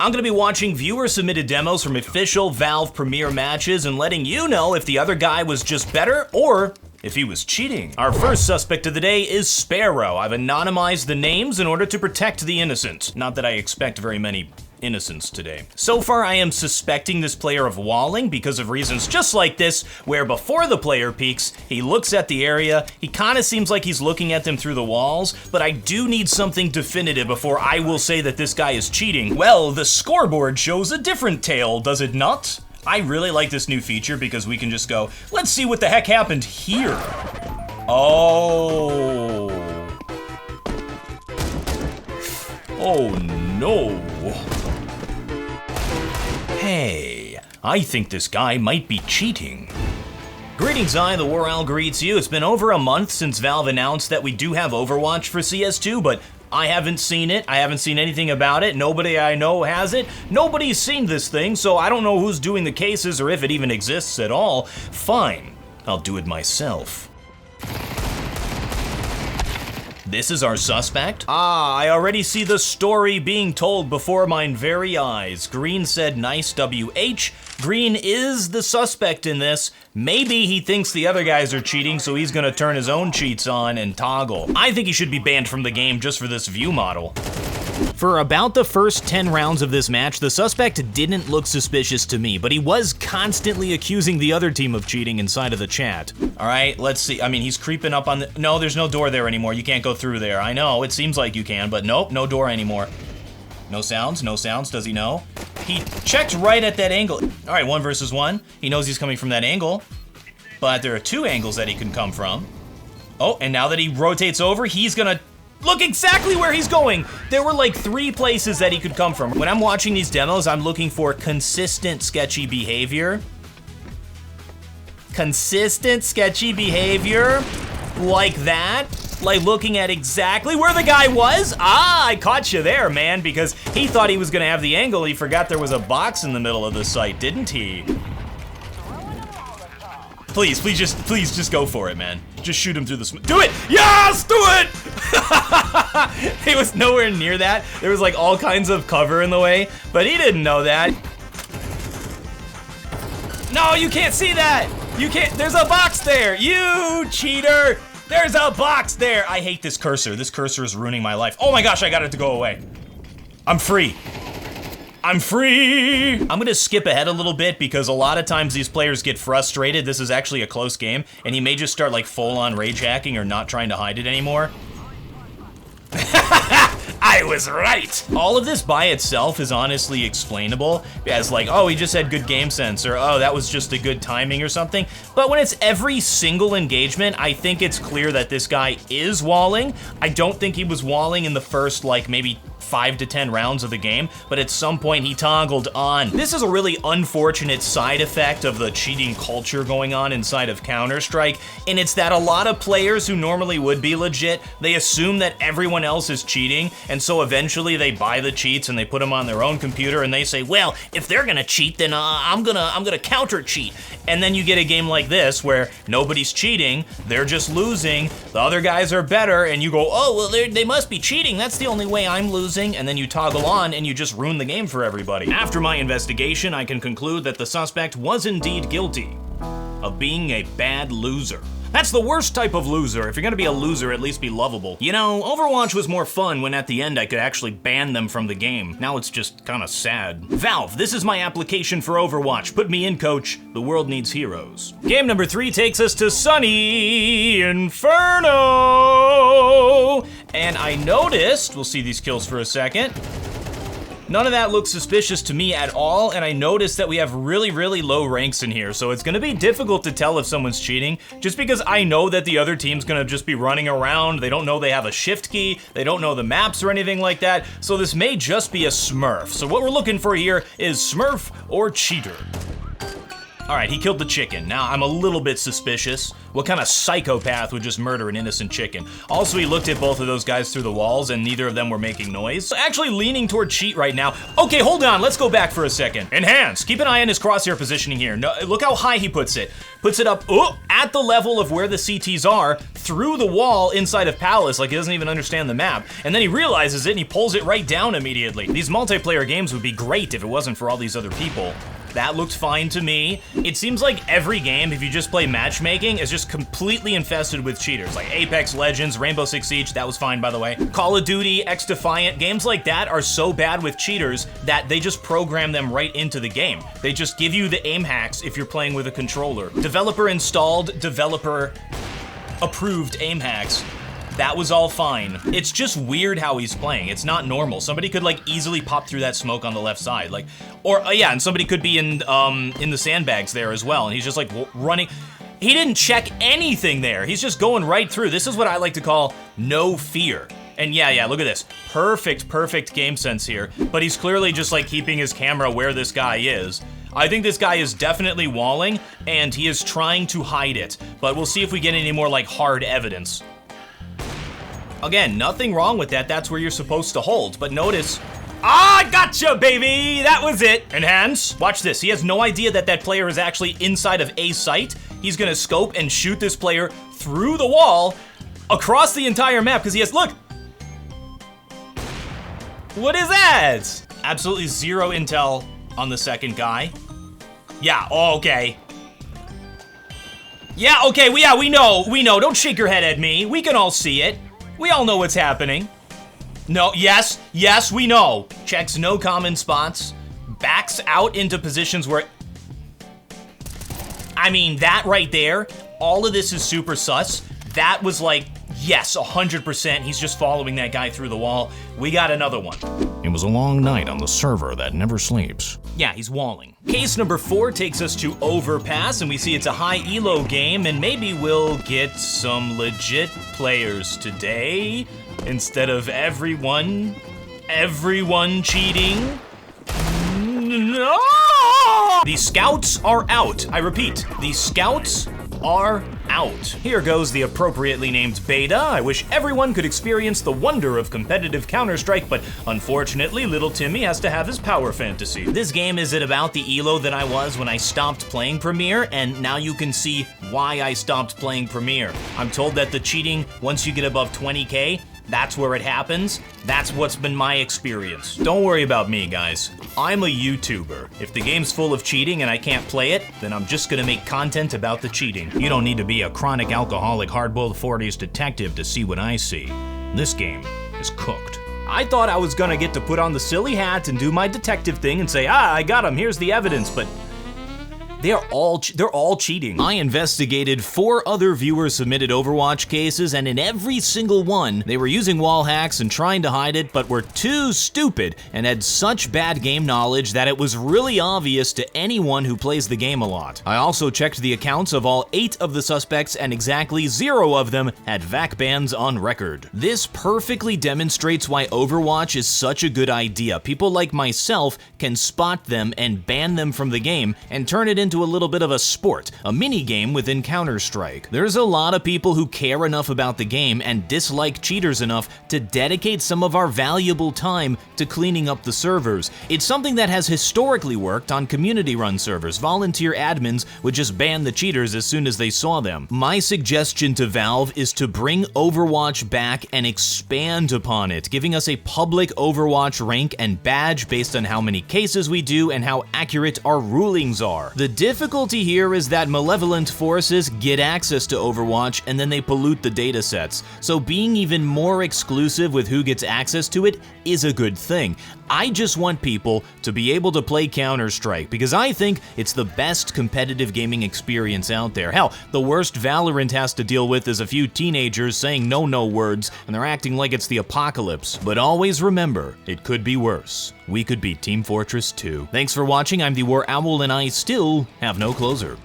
I'm gonna be watching viewer-submitted demos from official Valve Premier matches and letting you know if the other guy was just better or if he was cheating. Our first suspect of the day is Sparrow. I've anonymized the names in order to protect the innocent. Not that I expect very many innocents today. So far, I am suspecting this player of walling because of reasons just like this, where before the player peeks, he looks at the area, he kind of seems like he's looking at them through the walls, but I do need something definitive before I will say that this guy is cheating. Well, the scoreboard shows a different tale, does it not? I really like this new feature because we can just go, let's see what the heck happened here. Oh. Oh no. Hey, I think this guy might be cheating. Greetings, TheWarOwl greets you. It's been over a month since Valve announced that we do have Overwatch for CS2, but I haven't seen it. I haven't seen anything about it. Nobody I know has it. Nobody's seen this thing, so I don't know who's doing the cases or if it even exists at all. Fine, I'll do it myself. This is our suspect? Ah, I already see the story being told before mine very eyes. Green said nice WH. Green is the suspect in this. Maybe he thinks the other guys are cheating, so he's gonna turn his own cheats on and toggle. I think he should be banned from the game just for this view model. For about the first 10 rounds of this match, the suspect didn't look suspicious to me, but he was constantly accusing the other team of cheating inside of the chat. All right, let's see. I mean, he's creeping up on the... No, there's no door there anymore. You can't go through there. I know, it seems like you can, but nope, no door anymore. No sounds, no sounds. Does he know? He checked right at that angle. All right, 1 versus 1. He knows he's coming from that angle, but there are 2 angles that he can come from. Oh, and now that he rotates over, he's gonna... Look exactly where he's going. There were like 3 places that he could come from. When I'm watching these demos, I'm looking for consistent sketchy behavior. Consistent sketchy behavior like that. Like looking at exactly where the guy was. Ah, I caught you there, man, because he thought he was gonna have the angle. He forgot there was a box in the middle of the site, didn't he? Please just go for it, man. Just shoot him through the do it! Yes, do it! He was nowhere near that. There was like all kinds of cover in the way, but he didn't know that. No, you can't see that! You can't, there's a box there! You cheater! There's a box there! I hate this cursor. This cursor is ruining my life. Oh my gosh, I got it to go away. I'm free. I'm free! I'm gonna skip ahead a little bit because a lot of times these players get frustrated. This is actually a close game, and he may just start like full-on rage hacking or not trying to hide it anymore. I was right! All of this by itself is honestly explainable as like, oh, he just had good game sense, or oh, that was just a good timing or something. But when it's every single engagement, I think it's clear that this guy is walling. I don't think he was walling in the first like maybe 5 to 10 rounds of the game, but at some point he toggled on. This is a really unfortunate side effect of the cheating culture going on inside of Counter-Strike, and it's that a lot of players who normally would be legit, they assume that everyone else is cheating, and so eventually they buy the cheats and they put them on their own computer and they say, well, if they're gonna cheat, then I'm gonna counter cheat. And then you get a game like this where nobody's cheating, they're just losing, the other guys are better, and you go, oh, well, they must be cheating, that's the only way I'm losing. And then you toggle on and you just ruin the game for everybody. After my investigation, I can conclude that the suspect was indeed guilty of being a bad loser. That's the worst type of loser. If you're gonna be a loser, at least be lovable. You know, Overwatch was more fun when at the end I could actually ban them from the game. Now it's just kinda sad. Valve, this is my application for Overwatch. Put me in, coach. The world needs heroes. Game number 3 takes us to Sunny Inferno. And I noticed, we'll see these kills for a second. None of that looks suspicious to me at all, and I noticed that we have really, really low ranks in here, so it's gonna be difficult to tell if someone's cheating, just because I know that the other team's gonna just be running around, they don't know they have a shift key, they don't know the maps or anything like that, so this may just be a Smurf. So what we're looking for here is Smurf or cheater. All right, he killed the chicken. Now, I'm a little bit suspicious. What kind of psychopath would just murder an innocent chicken? Also, he looked at both of those guys through the walls, and neither of them were making noise. Actually leaning toward cheat right now. Okay, hold on. Let's go back for a second. Enhance. Keep an eye on his crosshair positioning here. No, look how high he puts it. Puts it up at the level of where the CTs are, through the wall inside of Palace, like he doesn't even understand the map. And then he realizes it, and he pulls it right down immediately. These multiplayer games would be great if it wasn't for all these other people. That looked fine to me. It seems like every game, if you just play matchmaking, is just completely infested with cheaters. Like Apex Legends, Rainbow Six Siege, that was fine by the way. Call of Duty, X Defiant, games like that are so bad with cheaters that they just program them right into the game. They just give you the aim hacks if you're playing with a controller. Developer installed, developer approved aim hacks. That was all fine. It's just weird how he's playing. It's not normal. Somebody could like easily pop through that smoke on the left side. Like, or yeah, and somebody could be in the sandbags there as well. And he's just like running. He didn't check anything there. He's just going right through. This is what I like to call no fear. And yeah, look at this. Perfect game sense here. But he's clearly just like keeping his camera where this guy is. I think this guy is definitely walling and he is trying to hide it. But we'll see if we get any more like hard evidence. Again, nothing wrong with that. That's where you're supposed to hold. But notice, gotcha, baby! That was it. Enhance. Watch this. He has no idea that that player is actually inside of a site. He's gonna scope and shoot this player through the wall across the entire map because he has, look. What is that? Absolutely zero intel on the second guy. Yeah, okay. Yeah, okay, we know. Don't shake your head at me. We can all see it. We all know what's happening. No, yes, we know. Checks no common spots. Backs out into positions where... I mean, that right there, all of this is super sus. That was like, yes, 100%. He's just following that guy through the wall. We got another one. It was a long night on the server that never sleeps. Yeah, he's walling. Case number 4 takes us to Overpass, and we see it's a high elo game, and maybe we'll get some legit players today instead of everyone cheating. No! The scouts are out. I repeat, the scouts are out. Here goes the appropriately named beta. I wish everyone could experience the wonder of competitive Counter-Strike, but unfortunately, little Timmy has to have his power fantasy. This game is at about the elo that I was when I stopped playing Premier, and now you can see why I stopped playing Premier. I'm told that the cheating, once you get above 20K, that's where it happens. That's what's been my experience. Don't worry about me, guys. I'm a YouTuber. If the game's full of cheating and I can't play it, then I'm just gonna make content about the cheating. You don't need to be a chronic alcoholic hardboiled 40s detective to see what I see. This game is cooked. I thought I was gonna get to put on the silly hat and do my detective thing and say, I got him, here's the evidence, but they're all cheating. I investigated 4 other viewer-submitted Overwatch cases, and in every single one, they were using wall hacks and trying to hide it, but were too stupid and had such bad game knowledge that it was really obvious to anyone who plays the game a lot. I also checked the accounts of all 8 of the suspects, and exactly 0 of them had VAC bans on record. This perfectly demonstrates why Overwatch is such a good idea. People like myself can spot them and ban them from the game and turn it into a little bit of a sport, a mini game within Counter-Strike. There's a lot of people who care enough about the game and dislike cheaters enough to dedicate some of our valuable time to cleaning up the servers. It's something that has historically worked on community-run servers. Volunteer admins would just ban the cheaters as soon as they saw them. My suggestion to Valve is to bring Overwatch back and expand upon it, giving us a public Overwatch rank and badge based on how many cases we do and how accurate our rulings are. The difficulty here is that malevolent forces get access to Overwatch and then they pollute the datasets, so being even more exclusive with who gets access to it is a good thing. I just want people to be able to play Counter-Strike because I think it's the best competitive gaming experience out there. Hell, the worst Valorant has to deal with is a few teenagers saying no words and they're acting like it's the apocalypse. But always remember, it could be worse. We could be Team Fortress 2. Thanks for watching. I'm TheWarOwl and I still have no closer.